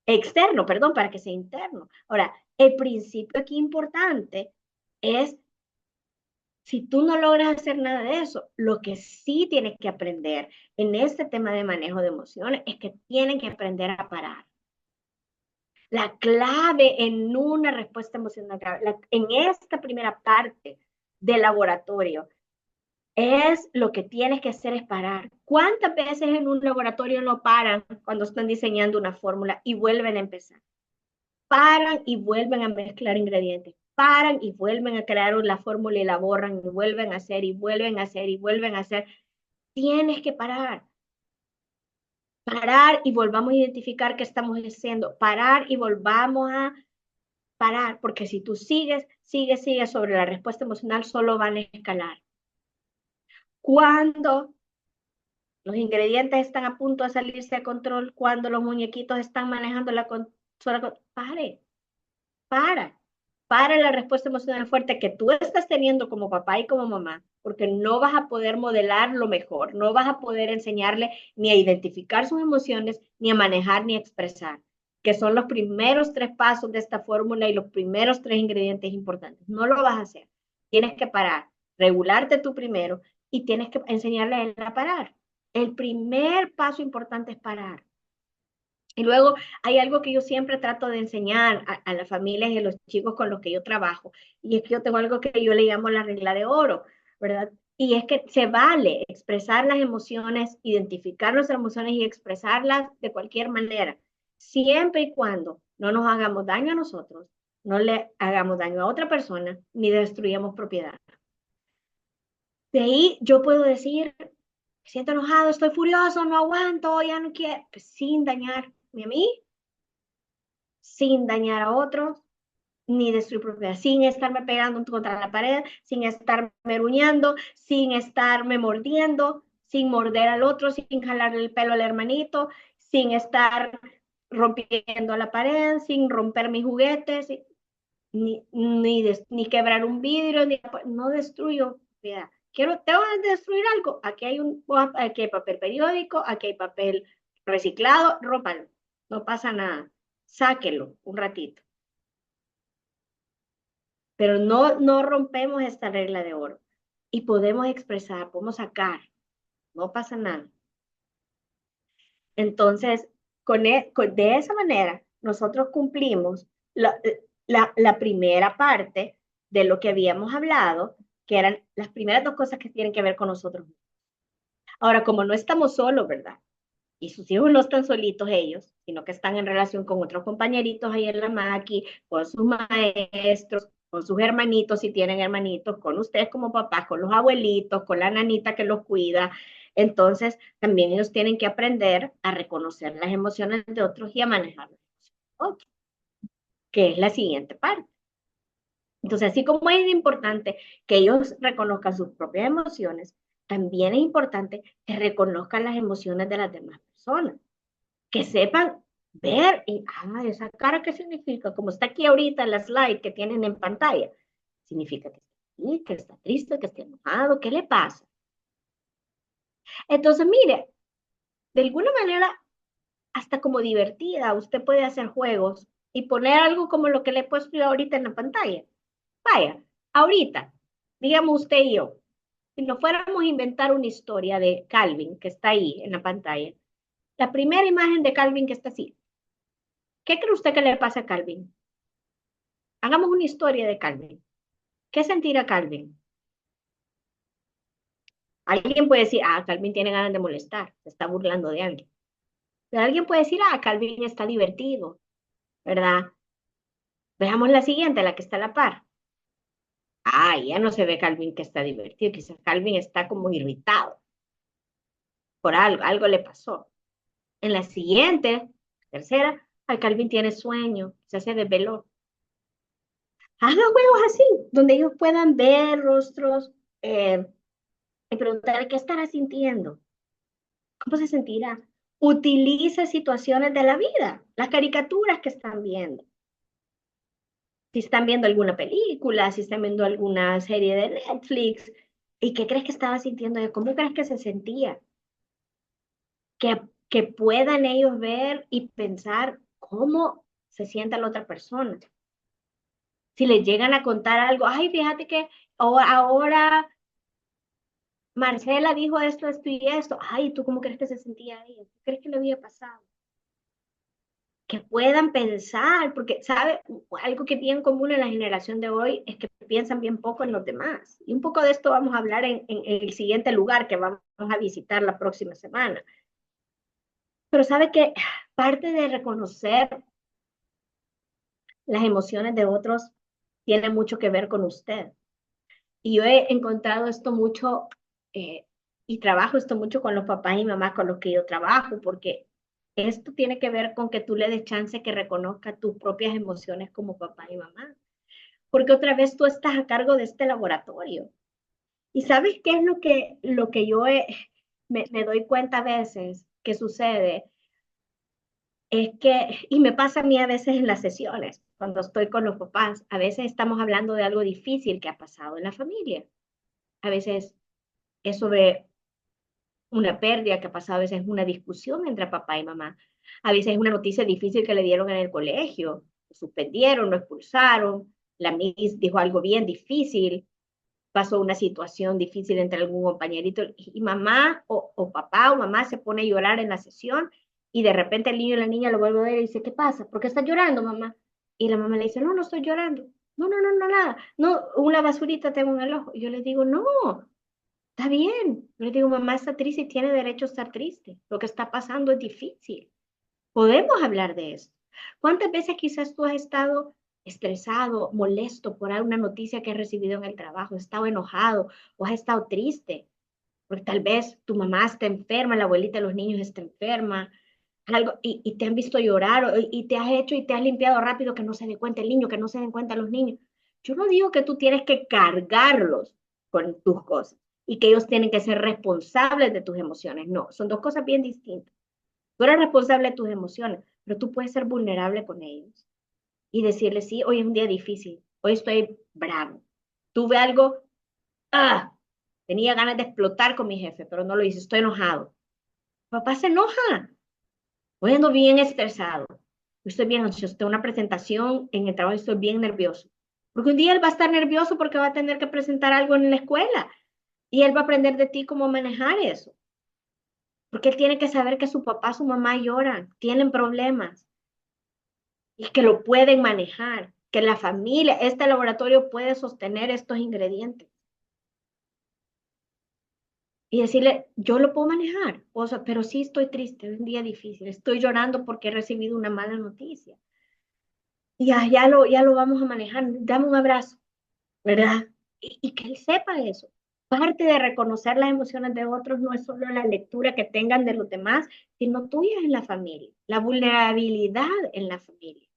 Externo, perdón, para que sea interno. Ahora, el principio aquí importante es si tú no logras hacer nada de eso, lo que sí tienes que aprender en este tema de manejo de emociones es que tienen que aprender a parar. La clave en una respuesta emocional grave, en esta primera parte del laboratorio, es lo que tienes que hacer es parar. ¿Cuántas veces en un laboratorio no paran cuando están diseñando una fórmula y vuelven a empezar? Paran y vuelven a mezclar ingredientes, paran y vuelven a crear la fórmula y la borran y vuelven a hacer y vuelven a hacer y vuelven a hacer. Tienes que parar. Parar y volvamos a identificar qué estamos haciendo. Parar y volvamos a parar, porque si tú sigues sobre la respuesta emocional, solo van a escalar. Cuando los ingredientes están a punto de salirse de control, cuando los muñequitos están manejando la consola, para la respuesta emocional fuerte que tú estás teniendo como papá y como mamá, porque no vas a poder modelar lo mejor, no vas a poder enseñarle ni a identificar sus emociones, ni a manejar, ni a expresar, que son los primeros 3 pasos de esta fórmula y los primeros 3 ingredientes importantes. No lo vas a hacer. Tienes que parar, regularte tú primero y tienes que enseñarle a él a parar. El primer paso importante es parar. Y luego hay algo que yo siempre trato de enseñar a las familias y a los chicos con los que yo trabajo, y es que yo tengo algo que yo le llamo la regla de oro, ¿verdad? Y es que se vale expresar las emociones, identificar nuestras emociones y expresarlas de cualquier manera, siempre y cuando no nos hagamos daño a nosotros, no le hagamos daño a otra persona, ni destruyamos propiedad. De ahí yo puedo decir, me siento enojado, estoy furioso, no aguanto, ya no quiero, pues, sin dañar ni a mí, sin dañar a otros, ni destruir propiedad, sin estarme pegando contra la pared, sin estarme ruñando, sin estarme mordiendo, sin morder al otro, sin jalarle el pelo al hermanito, sin estar rompiendo la pared, sin romper mis juguetes, ni quebrar un vidrio, no destruyo propiedad. Tengo que destruir algo. Aquí hay papel periódico, aquí hay papel reciclado, rópalo, no pasa nada. Sáquelo un ratito. Pero no rompemos esta regla de oro. Y podemos expresar, podemos sacar, no pasa nada. Entonces, de esa manera, nosotros cumplimos la primera parte de lo que habíamos hablado, que eran las primeras 2 cosas que tienen que ver con nosotros. Ahora, como no estamos solos, ¿verdad? Y sus hijos no están solitos ellos, sino que están en relación con otros compañeritos ahí en la maqui, con sus maestros, con sus hermanitos, si tienen hermanitos, con ustedes como papás, con los abuelitos, con la nanita que los cuida. Entonces, también ellos tienen que aprender a reconocer las emociones de otros y a manejar las emociones de otros, que es la siguiente parte. Entonces, así como es importante que ellos reconozcan sus propias emociones, también es importante que reconozcan las emociones de las demás personas, que sepan ver, esa cara, ¿qué significa? Como está aquí ahorita en la slide que tienen en pantalla, significa que está triste, que está enojado, ¿qué le pasa? Entonces, mire, de alguna manera, hasta como divertida, usted puede hacer juegos y poner algo como lo que le he puesto yo ahorita en la pantalla. Vaya, ahorita, digamos usted y yo, si nos fuéramos a inventar una historia de Calvin, que está ahí en la pantalla, la primera imagen de Calvin que está así, ¿qué cree usted que le pasa a Calvin? Hagamos una historia de Calvin. ¿Qué sentirá Calvin? Alguien puede decir, ah, Calvin tiene ganas de molestar, se está burlando de alguien. Pero alguien puede decir, ah, Calvin está divertido, ¿verdad? Veamos la siguiente, la que está a la par. Ah, ya no se ve Calvin que está divertido, quizás Calvin está como irritado por algo, algo le pasó. En la siguiente, tercera, ay, Calvin tiene sueño, quizás se desveló. Hagan juegos así, donde ellos puedan ver rostros y preguntar qué estará sintiendo, cómo se sentirá. Utiliza situaciones de la vida, las caricaturas que están viendo. Si están viendo alguna película, si están viendo alguna serie de Netflix, ¿y qué crees que estaba sintiendo? ¿Cómo crees que se sentía? Que puedan ellos ver y pensar cómo se siente la otra persona. Si les llegan a contar algo, ay, fíjate que ahora Marcela dijo esto y esto. Ay, ¿tú cómo crees que se sentía ella? ¿Qué crees que le había pasado? Que puedan pensar, porque, ¿sabe? Algo que es bien común en la generación de hoy es que piensan bien poco en los demás. Y un poco de esto vamos a hablar en el siguiente lugar que vamos a visitar la próxima semana. Pero sabe que parte de reconocer las emociones de otros tiene mucho que ver con usted. Y yo he encontrado esto mucho eh, y trabajo esto mucho con los papás y mamás con los que yo trabajo, porque esto tiene que ver con que tú le des chance que reconozca tus propias emociones como papá y mamá. Porque otra vez tú estás a cargo de este laboratorio. ¿Y sabes qué es lo que yo me doy cuenta a veces que sucede? Es que, y me pasa a mí a veces en las sesiones, cuando estoy con los papás, a veces estamos hablando de algo difícil que ha pasado en la familia. A veces es sobre una pérdida que ha pasado, a veces es una discusión entre papá y mamá. A veces es una noticia difícil que le dieron en el colegio, lo suspendieron, lo expulsaron, la Miss dijo algo bien difícil, pasó una situación difícil entre algún compañerito y mamá o papá o mamá se pone a llorar en la sesión y de repente el niño o la niña lo vuelve a ver y dice, ¿qué pasa? ¿Por qué estás llorando, mamá? Y la mamá le dice, no, no estoy llorando. No, no, no, no, nada. No, una basurita tengo en el ojo. Y yo le digo, no, está bien. Yo le digo, mamá está triste y tiene derecho a estar triste. Lo que está pasando es difícil. Podemos hablar de esto. ¿Cuántas veces quizás tú has estado estresado, molesto por alguna noticia que has recibido en el trabajo, has estado enojado o has estado triste? Porque tal vez tu mamá está enferma, la abuelita de los niños está enferma, algo, y te han visto llorar y te has hecho y te has limpiado rápido que no se dé cuenta el niño, que no se den cuenta los niños. Yo no digo que tú tienes que cargarlos con tus cosas y que ellos tienen que ser responsables de tus emociones. No, son dos cosas bien distintas. Tú eres responsable de tus emociones, pero tú puedes ser vulnerable con ellos y decirles, sí, hoy es un día difícil, hoy estoy bravo. Tuve algo, ah, tenía ganas de explotar con mi jefe, pero no lo hice, estoy enojado. Papá se enoja, hoy ando bien estresado, estoy bien ansioso, tengo una presentación en el trabajo y estoy bien nervioso. Porque un día él va a estar nervioso porque va a tener que presentar algo en la escuela y él va a aprender de ti cómo manejar eso. Porque él tiene que saber que su papá, su mamá lloran, tienen problemas y que lo pueden manejar, que la familia, este laboratorio puede sostener estos ingredientes. Y decirle, yo lo puedo manejar, o sea, pero sí estoy triste, es un día difícil, estoy llorando porque he recibido una mala noticia. Y ya lo vamos a manejar, dame un abrazo, ¿verdad? Y que él sepa eso. Parte de reconocer las emociones de otros no es solo la lectura que tengan de los demás, sino tuyas en la familia, la vulnerabilidad en la familia.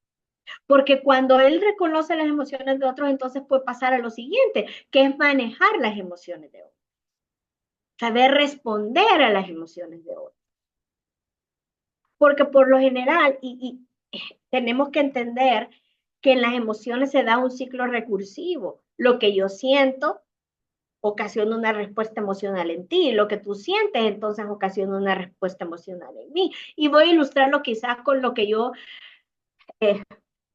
Porque cuando él reconoce las emociones de otros, entonces puede pasar a lo siguiente, que es manejar las emociones de otros. Saber responder a las emociones de otros. Porque por lo general, tenemos que entender que en las emociones se da un ciclo recursivo. Lo que yo siento, ocasiona una respuesta emocional en ti. Lo que tú sientes, entonces ocasiona una respuesta emocional en mí. Y voy a ilustrarlo quizás con lo que yo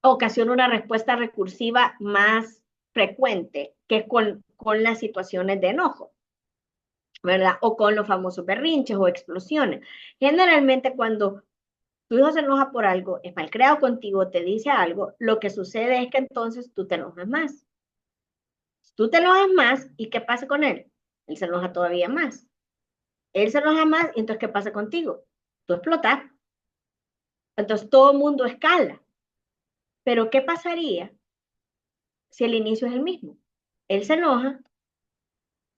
ocasiona una respuesta recursiva más frecuente, que es con las situaciones de enojo, ¿verdad? O con los famosos berrinches o explosiones. Generalmente cuando tu hijo se enoja por algo, es malcriado contigo, te dice algo, lo que sucede es que entonces tú te enojas más. Tú te enojas más, ¿y qué pasa con él? Él se enoja todavía más. Él se enoja más, y entonces ¿qué pasa contigo? Tú explotas. Entonces todo el mundo escala. Pero ¿qué pasaría si el inicio es el mismo? Él se enoja,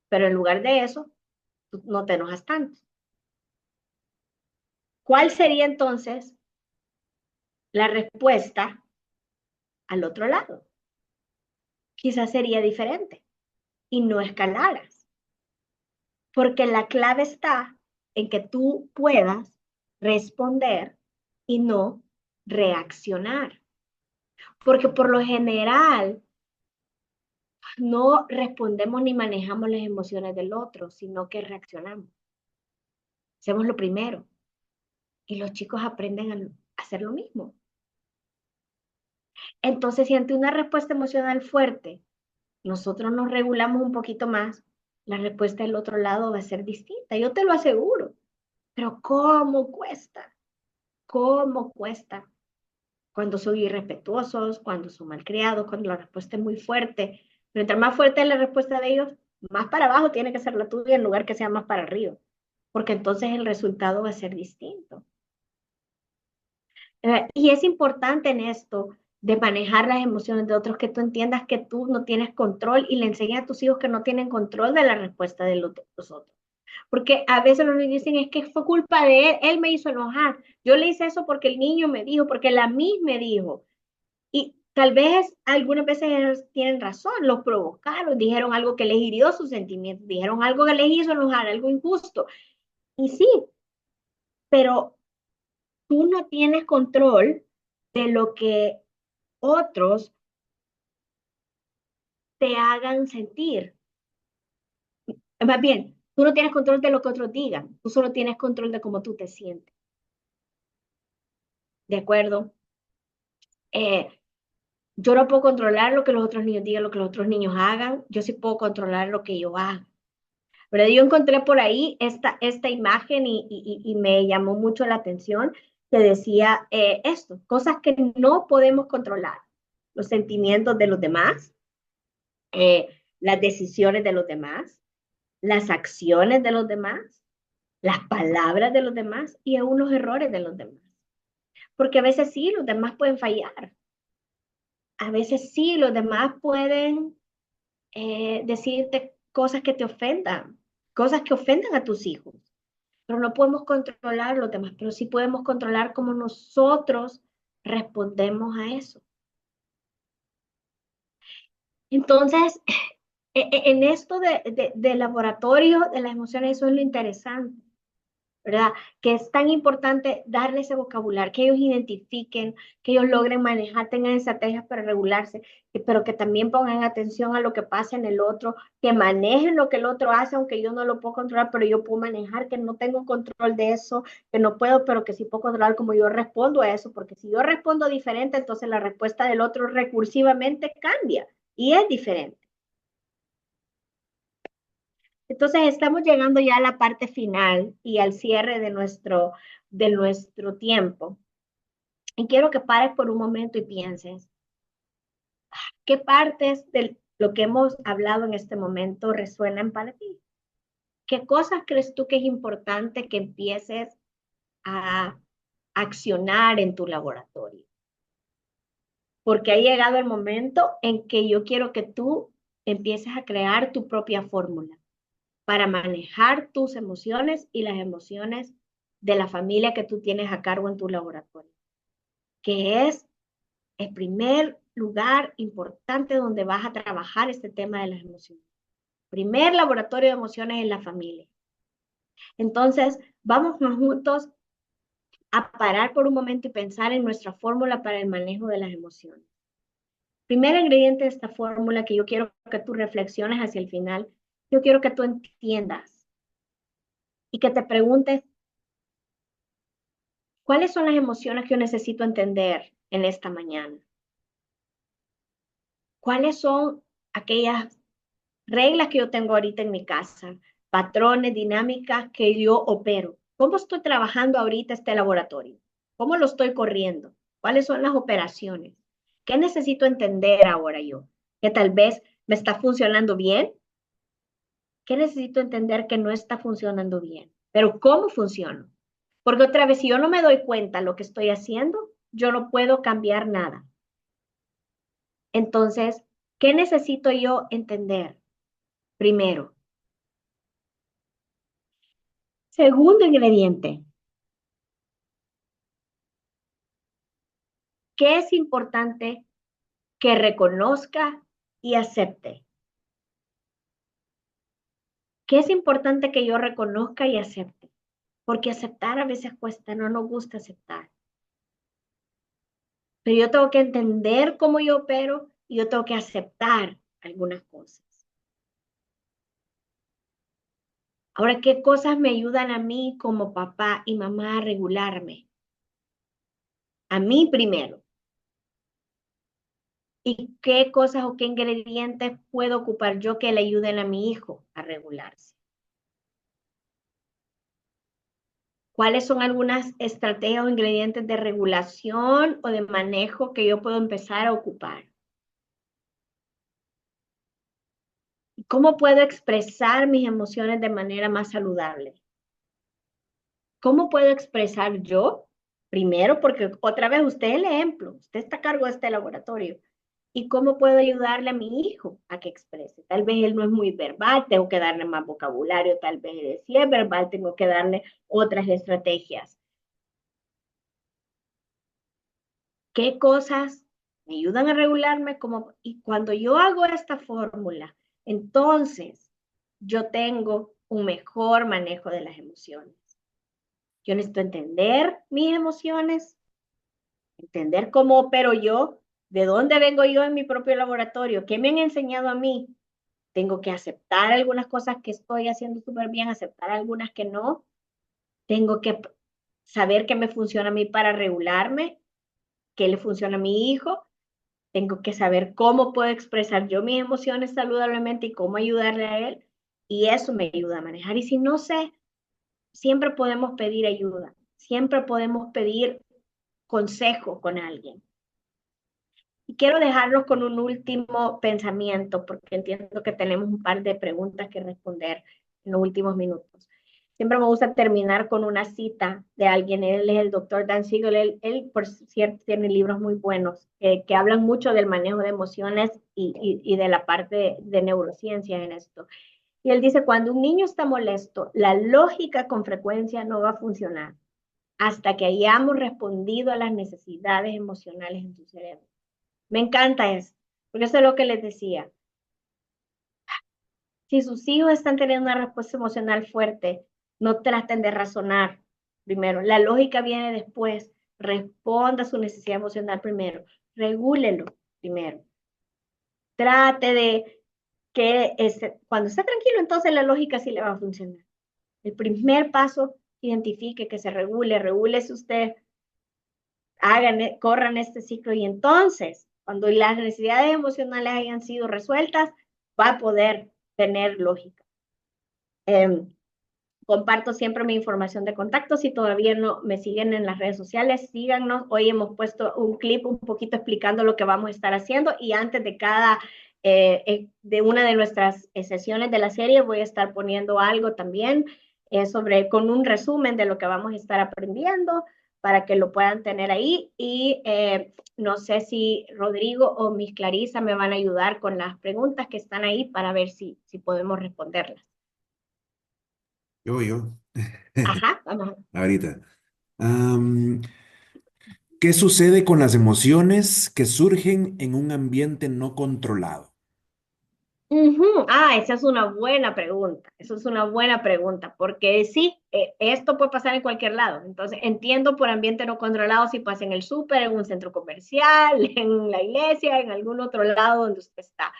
pero en lugar de eso, tú no te enojas tanto. ¿Cuál sería entonces la respuesta al otro lado? Quizás sería diferente y no escalaras. Porque la clave está en que tú puedas responder y no reaccionar. Porque por lo general no respondemos ni manejamos las emociones del otro, sino que reaccionamos. Hacemos lo primero. Y los chicos aprenden a hacer lo mismo. Entonces, si ante una respuesta emocional fuerte, nosotros nos regulamos un poquito más, la respuesta del otro lado va a ser distinta. Yo te lo aseguro. Pero ¿cómo cuesta? ¿Cómo cuesta? Cuando son irrespetuosos, cuando son malcriados, cuando la respuesta es muy fuerte. Pero entre más fuerte es la respuesta de ellos, más para abajo tiene que ser la tuya en lugar que sea más para arriba. Porque entonces el resultado va a ser distinto. Y es importante en esto de manejar las emociones de otros, que tú entiendas que tú no tienes control y le enseñas a tus hijos que no tienen control de la respuesta de los otros. Porque a veces los niños dicen, es que fue culpa de él me hizo enojar. Yo le hice eso porque el niño me dijo, porque la Miss me dijo. Y tal vez algunas veces ellos tienen razón, los provocaron, dijeron algo que les hirió sus sentimientos, dijeron algo que les hizo enojar, algo injusto. Y sí, pero tú no tienes control de lo que otros te hagan sentir. Más bien, tú no tienes control de lo que otros digan, tú solo tienes control de cómo tú te sientes. ¿De acuerdo? Eh, yo no puedo controlar lo que los otros niños digan, lo que los otros niños hagan, yo sí puedo controlar lo que yo haga. Pero yo encontré por ahí esta imagen y me llamó mucho la atención que decía esto, cosas que no podemos controlar, los sentimientos de los demás, las decisiones de los demás, las acciones de los demás, las palabras de los demás y aún los errores de los demás. Porque a veces sí, los demás pueden fallar. A veces sí, los demás pueden decirte cosas que te ofendan, cosas que ofendan a tus hijos. Pero no podemos controlar los demás, pero sí podemos controlar cómo nosotros respondemos a eso. Entonces, en esto de laboratorio de las emociones, eso es lo interesante, ¿verdad? Que es tan importante darle ese vocabulario, que ellos identifiquen, que ellos logren manejar, tengan estrategias para regularse, pero que también pongan atención a lo que pasa en el otro, que manejen lo que el otro hace, aunque yo no lo puedo controlar, pero yo puedo manejar, que no tengo control de eso, que no puedo, pero que sí puedo controlar cómo yo respondo a eso, porque si yo respondo diferente, entonces la respuesta del otro recursivamente cambia y es diferente. Entonces estamos llegando ya a la parte final y al cierre de nuestro tiempo. Y quiero que pares por un momento y pienses, ¿qué partes de lo que hemos hablado en este momento resuenan para ti? ¿Qué cosas crees tú que es importante que empieces a accionar en tu laboratorio? Porque ha llegado el momento en que yo quiero que tú empieces a crear tu propia fórmula para manejar tus emociones y las emociones de la familia que tú tienes a cargo en tu laboratorio, que es el primer lugar importante donde vas a trabajar este tema de las emociones. Primer laboratorio de emociones en la familia. Entonces, vamos juntos a parar por un momento y pensar en nuestra fórmula para el manejo de las emociones. Primer ingrediente de esta fórmula que yo quiero que tú reflexiones hacia el final yo quiero que tú entiendas y que te preguntes cuáles son las emociones que yo necesito entender en esta mañana. ¿Cuáles son aquellas reglas que yo tengo ahorita en mi casa, patrones, dinámicas que yo opero? ¿Cómo estoy trabajando ahorita este laboratorio? ¿Cómo lo estoy corriendo? ¿Cuáles son las operaciones? ¿Qué necesito entender ahora yo? Que tal vez me está funcionando bien. ¿Qué necesito entender que no está funcionando bien? Pero ¿cómo funciona? Porque otra vez, si yo no me doy cuenta de lo que estoy haciendo, yo no puedo cambiar nada. Entonces, ¿qué necesito yo entender? Primero. Segundo ingrediente, ¿qué es importante que reconozca y acepte? ¿Qué es importante que yo reconozca y acepte? Porque aceptar a veces cuesta, no nos gusta aceptar. Pero yo tengo que entender cómo yo opero y yo tengo que aceptar algunas cosas. Ahora, ¿qué cosas me ayudan a mí como papá y mamá a regularme? A mí primero. ¿Y qué cosas o qué ingredientes puedo ocupar yo que le ayuden a mi hijo a regularse? ¿Cuáles son algunas estrategias o ingredientes de regulación o de manejo que yo puedo empezar a ocupar? ¿Cómo puedo expresar mis emociones de manera más saludable? ¿Cómo puedo expresar yo? Primero, porque otra vez usted es el ejemplo, usted está a cargo de este laboratorio. ¿Y cómo puedo ayudarle a mi hijo a que exprese? Tal vez él no es muy verbal, tengo que darle más vocabulario, tal vez él sí es verbal, tengo que darle otras estrategias. ¿Qué cosas me ayudan a regularme? Y cuando yo hago esta fórmula, entonces yo tengo un mejor manejo de las emociones. Yo necesito entender mis emociones, entender cómo opero yo, de dónde vengo yo en mi propio laboratorio, qué me han enseñado a mí. Tengo que aceptar algunas cosas que estoy haciendo súper bien, aceptar algunas que no. Tengo que saber qué me funciona a mí para regularme, qué le funciona a mi hijo. Tengo que saber cómo puedo expresar yo mis emociones saludablemente y cómo ayudarle a él. Y eso me ayuda a manejar. Y si no sé, siempre podemos pedir ayuda. Siempre podemos pedir consejo con alguien. Y quiero dejarlos con un último pensamiento, porque entiendo que tenemos un par de preguntas que responder en los últimos minutos. Siempre me gusta terminar con una cita de alguien. Él es el doctor Dan Siegel. Él, por cierto, tiene libros muy buenos que hablan mucho del manejo de emociones y de la parte de neurociencia en esto. Y él dice, cuando un niño está molesto, la lógica con frecuencia no va a funcionar hasta que hayamos respondido a las necesidades emocionales en tu cerebro. Me encanta eso, porque eso es lo que les decía. Si sus hijos están teniendo una respuesta emocional fuerte, no traten de razonar primero. La lógica viene después. Responda a su necesidad emocional primero. Regúlelo primero. Trate de que cuando esté tranquilo, entonces la lógica sí le va a funcionar. El primer paso, identifique que se regule, regúlese usted, corran este ciclo y entonces, cuando las necesidades emocionales hayan sido resueltas, va a poder tener lógica. Comparto siempre mi información de contacto. Si todavía no me siguen en las redes sociales, síganos. Hoy hemos puesto un clip un poquito explicando lo que vamos a estar haciendo y antes de de una de nuestras sesiones de la serie voy a estar poniendo algo también con un resumen de lo que vamos a estar aprendiendo para que lo puedan tener ahí y no sé si Rodrigo o Miss Clarisa me van a ayudar con las preguntas que están ahí para ver si podemos responderlas. Yo. Ajá, vamos. Ahorita. Am, ¿Qué sucede con las emociones que surgen en un ambiente no controlado? Esa es una buena pregunta. Eso es una buena pregunta, porque sí, esto puede pasar en cualquier lado. Entonces, entiendo por ambiente no controlado si pasa en el súper, en un centro comercial, en la iglesia, en algún otro lado donde usted está.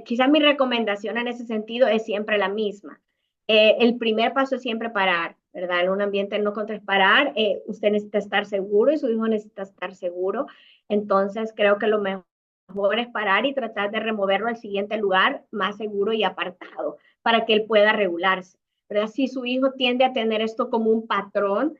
quizás mi recomendación en ese sentido es siempre la misma. El primer paso es siempre parar, ¿verdad? En un ambiente no contra es parar, usted necesita estar seguro y su hijo necesita estar seguro. Entonces, creo que lo mejor es parar y tratar de removerlo al siguiente lugar más seguro y apartado para que él pueda regularse, ¿verdad? Si su hijo tiende a tener esto como un patrón,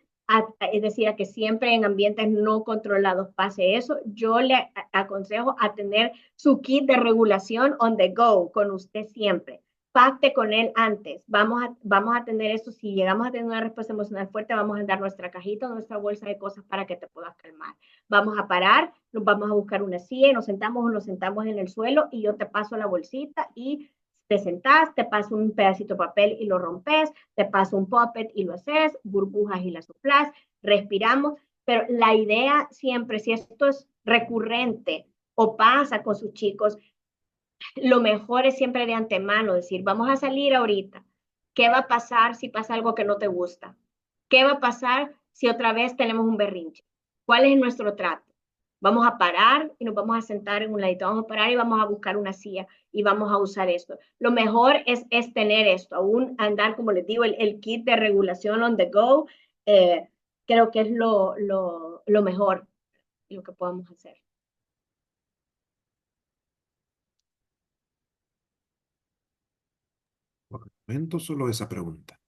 es decir, a que siempre en ambientes no controlados pase eso, yo le aconsejo a tener su kit de regulación on the go con usted siempre. Pacte con él antes. Vamos a tener esto. Si llegamos a tener una respuesta emocional fuerte, vamos a dar nuestra cajita, nuestra bolsa de cosas para que te puedas calmar. Vamos a parar, nos vamos a buscar una silla, nos sentamos o nos sentamos en el suelo y yo te paso la bolsita y te sentás, te paso un pedacito de papel y lo rompes, te paso un puppet y lo haces, burbujas y las soplás, respiramos, pero la idea siempre, si esto es recurrente o pasa con sus chicos, lo mejor es siempre de antemano decir, vamos a salir ahorita. ¿Qué va a pasar si pasa algo que no te gusta? ¿Qué va a pasar si otra vez tenemos un berrinche? ¿Cuál es nuestro trato? Vamos a parar y nos vamos a sentar en un ladito, vamos a parar y vamos a buscar una silla y vamos a usar esto. Lo mejor es tener esto, aún andar, como les digo, el kit de regulación on the go, creo que es lo mejor, lo que podamos hacer. Por el momento, solo esa pregunta.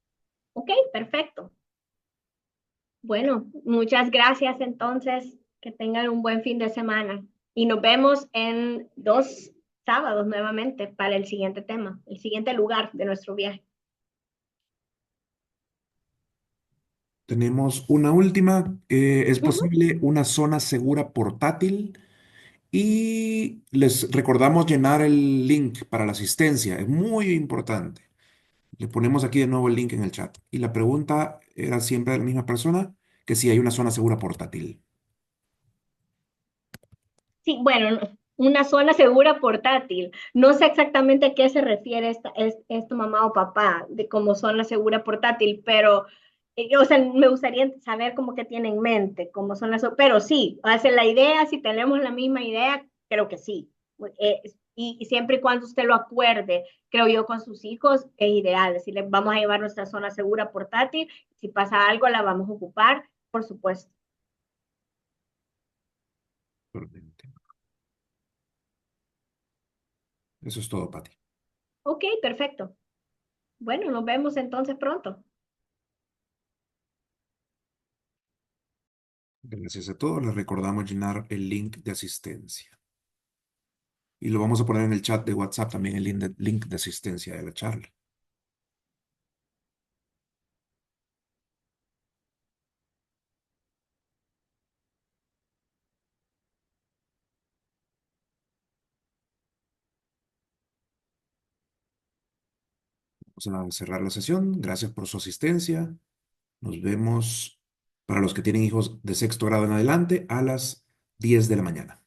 Ok, perfecto. Bueno, muchas gracias entonces. Que tengan un buen fin de semana. Y nos vemos en 2 sábados nuevamente para el siguiente tema, el siguiente lugar de nuestro viaje. Tenemos una última. ¿Es Uh -huh. posible una zona segura portátil? Y les recordamos llenar el link para la asistencia. Es muy importante. Le ponemos aquí de nuevo el link en el chat. Y la pregunta era siempre de la misma persona, que si hay una zona segura portátil. Sí, bueno, una zona segura portátil. No sé exactamente a qué se refiere esta mamá o papá de como zona segura portátil, pero o sea, me gustaría saber cómo que tiene en mente, cómo son las, pero sí, hace la idea, si tenemos la misma idea, creo que sí. Y siempre y cuando usted lo acuerde, creo yo, con sus hijos, es ideal. Decirle, vamos a llevar nuestra zona segura portátil, si pasa algo, la vamos a ocupar, por supuesto. Excelente. Eso es todo, Pati. Ok, perfecto. Bueno, nos vemos entonces pronto. Gracias a todos. Les recordamos llenar el link de asistencia. Y lo vamos a poner en el chat de WhatsApp también, el link de asistencia de la charla. Vamos a cerrar la sesión. Gracias por su asistencia. Nos vemos para los que tienen hijos de sexto grado en adelante a las 10 de la mañana.